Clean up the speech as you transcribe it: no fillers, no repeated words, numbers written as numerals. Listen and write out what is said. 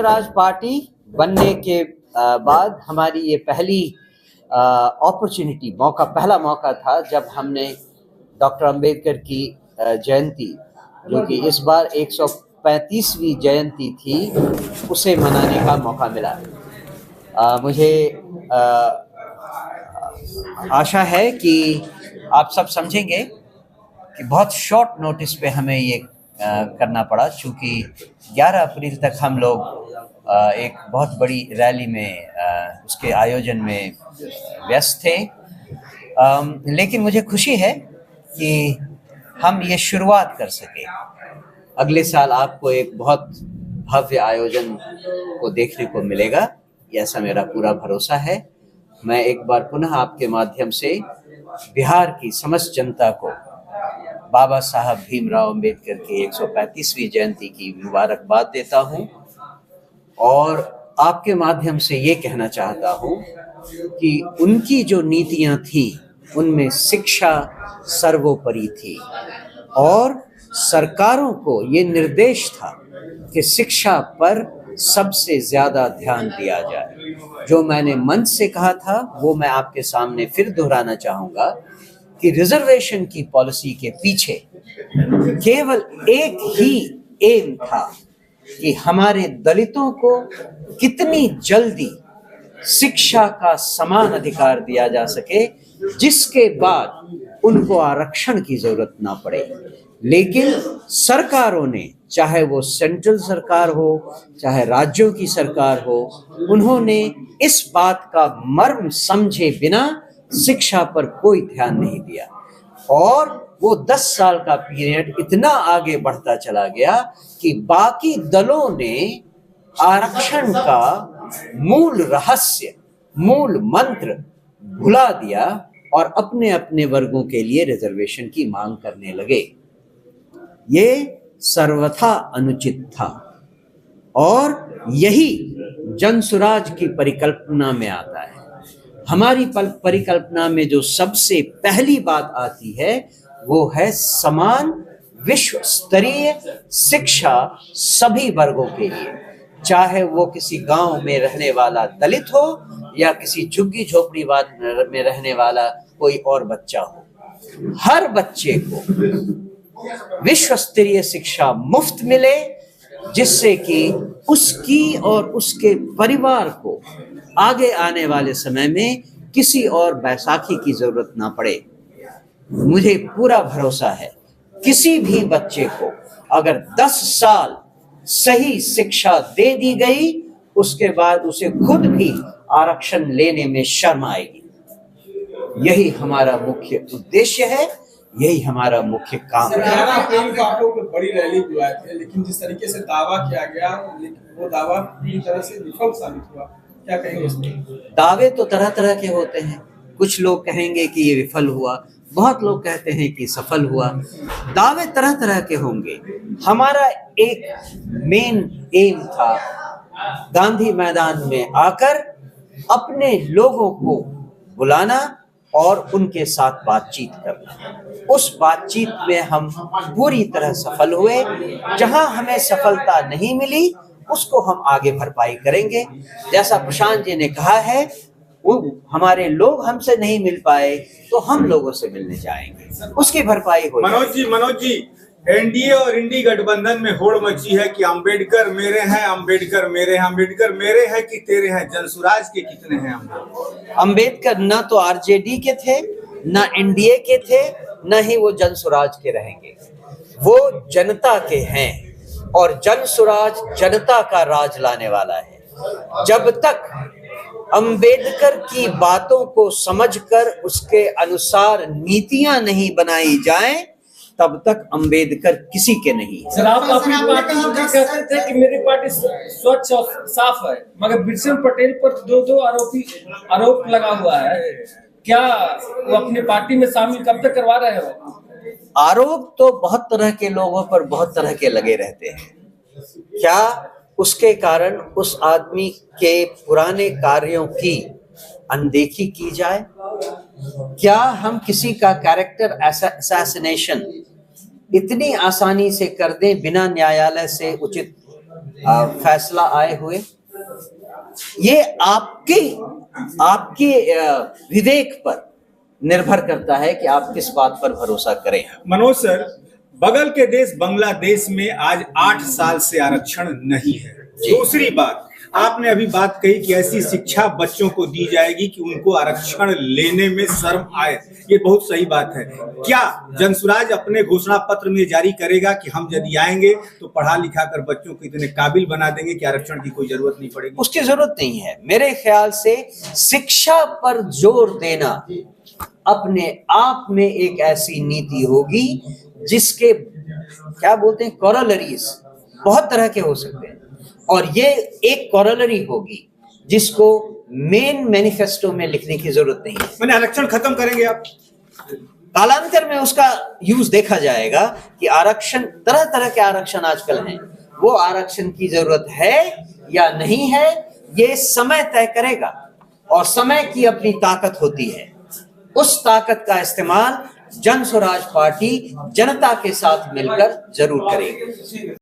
Swaraj party बनने के बाद हमारी ये पहली अपॉर्चुनिटी पहला मौका था जब हमने डॉक्टर अंबेडकर की जयंती, जो कि इस बार 135वीं जयंती थी, उसे मनाने का मौका मिला। मुझे आशा है कि आप सब समझेंगे कि बहुत शॉर्ट नोटिस पे हमें ये करना पड़ा, क्योंकि 11 अप्रैल तक हम लोग एक बहुत बड़ी रैली में उसके आयोजन में व्यस्त थे। लेकिन मुझे खुशी है कि हम ये शुरुआत कर सके। अगले साल आपको एक बहुत भव्य आयोजन को देखने को मिलेगा, ऐसा मेरा पूरा भरोसा है। मैं एक बार पुनः आपके माध्यम से बिहार की समस्त जनता को बाबा साहब भीमराव अंबेडकर की 135वीं जयंती की मुबारकबाद देता हूं और आपके माध्यम से ये कहना चाहता हूं कि उनकी जो नीतियां थी उनमें शिक्षा सर्वोपरि थी और सरकारों को ये निर्देश था कि शिक्षा पर सबसे ज्यादा ध्यान दिया जाए। जो मैंने मंच से कहा था वो मैं आपके सामने फिर दोहराना चाहूँगा कि रिजर्वेशन की पॉलिसी के पीछे केवल एक ही एम था कि हमारे दलितों को कितनी जल्दी शिक्षा का समान अधिकार दिया जा सके, जिसके बाद उनको आरक्षण की जरूरत ना पड़े। लेकिन सरकारों ने, चाहे वो सेंट्रल सरकार हो चाहे राज्यों की सरकार हो, उन्होंने इस बात का मर्म समझे बिना शिक्षा पर कोई ध्यान नहीं दिया और वो 10 साल का पीरियड इतना आगे बढ़ता चला गया कि बाकी दलों ने आरक्षण का मूल रहस्य, मूल मंत्र भुला दिया और अपने अपने वर्गों के लिए रिजर्वेशन की मांग करने लगे। ये सर्वथा अनुचित था और यही जनसुराज की परिकल्पना में आता है। हमारी परिकल्पना में जो सबसे पहली बात आती है वो है समान विश्व स्तरीय शिक्षा सभी वर्गों के लिए, चाहे वो किसी गांव में रहने वाला दलित हो या किसी झुग्गी झोपड़ी में रहने वाला कोई और बच्चा हो। हर बच्चे को विश्व स्तरीय शिक्षा मुफ्त मिले, जिससे कि उसकी और उसके परिवार को आगे आने वाले समय में किसी और बैसाखी की जरूरत ना पड़े। मुझे पूरा भरोसा है किसी भी बच्चे को अगर 10 साल सही शिक्षा दे दी गई, उसके बाद उसे खुद भी आरक्षण लेने में शर्म आएगी। यही हमारा मुख्य उद्देश्य है, यही हमारा मुख्य काम है। आप लोग बड़ी रैली बुलाए थे, लेकिन जिस तरीके से दावा किया गया वो दावा पूरी तरह से विफल साबित हुआ, क्या कहेंगे इस पर? दावे तो तरह तरह के होते हैं। कुछ लोग कहेंगे कि ये विफल हुआ, बहुत लोग कहते हैं कि सफल हुआ। दावे तरह तरह के होंगे। हमारा एक मेन एम था गांधी मैदान में आकर अपने लोगों को बुलाना और उनके साथ बातचीत करना। उस बातचीत में हम पूरी तरह सफल हुए। जहां हमें सफलता नहीं मिली उसको हम आगे भरपाई करेंगे। जैसा प्रशांत जी ने कहा है, वो हमारे लोग हमसे नहीं मिल पाए तो हम लोगों से मिलने जाएंगे, उसकी भरपाई हो। मनोज जी, एनडीए और इंडी गठबंधन में होड़ मची है कि अंबेडकर मेरे हैं, अंबेडकर मेरे हैं, अंबेडकर मेरे हैं कि तेरे हैं। जनसुराज के कितने हैं? अंबेडकर न तो आरजेडी के थे, न एनडीए के थे, न ही वो जनसुराज के रहेंगे। वो जनता के हैं और जनसुराज जनता का राज लाने वाला है। जब तक अंबेडकर की बातों को समझकर उसके अनुसार नीतियां नहीं बनाई जाएं, तब तक अंबेडकर किसी के नहीं। सर, आप अपनी पार्टी कहते थे कि मेरी पार्टी स्वच्छ और साफ है, मगर बिरसन पटेल पर दो आरोप लगा हुआ है। क्या वो अपनी पार्टी में शामिल कब तक करवा रहे हो? आरोप तो बहुत तरह के लोगों पर बहुत तरह के लगे रहते हैं। क्या उसके कारण उस आदमी के पुराने कार्यों की अनदेखी की जाए? क्या हम किसी का कैरेक्टर असैसिनेशन इतनी आसानी से कर दें बिना न्यायालय से उचित फैसला आए हुए, ये आपके विवेक पर निर्भर करता है कि आप किस बात पर भरोसा करें। मनोज सर, बगल के देश बांग्लादेश में आज 8 साल से आरक्षण नहीं है। दूसरी बात, आपने अभी बात कही कि ऐसी शिक्षा बच्चों को दी जाएगी कि उनको आरक्षण लेने में शर्म आए। ये बहुत सही बात है। क्या जनसुराज अपने घोषणा पत्र में जारी करेगा कि हम यदि आएंगे तो पढ़ा लिखा कर बच्चों को इतने काबिल बना देंगे कि आरक्षण की कोई जरूरत नहीं पड़ेगी? उसकी जरूरत नहीं है। मेरे ख्याल से शिक्षा पर जोर देना अपने आप में एक ऐसी नीति होगी जिसके क्या बोलते हैं कॉरोलरीज बहुत तरह के हो सकते हैं, और ये एक कॉरोलरी होगी जिसको मेन मैनिफेस्टो में लिखने की जरूरत नहीं है। मैंने आरक्षण खत्म करेंगे आप? कालांतर में उसका यूज देखा जाएगा कि आरक्षण, तरह तरह के आरक्षण आजकल हैं, वो आरक्षण की जरूरत है या नहीं है, ये समय तय करेगा। और समय की अपनी ताकत होती है, उस ताकत का इस्तेमाल जनसुराज पार्टी जनता के साथ मिलकर जरूर करेगी।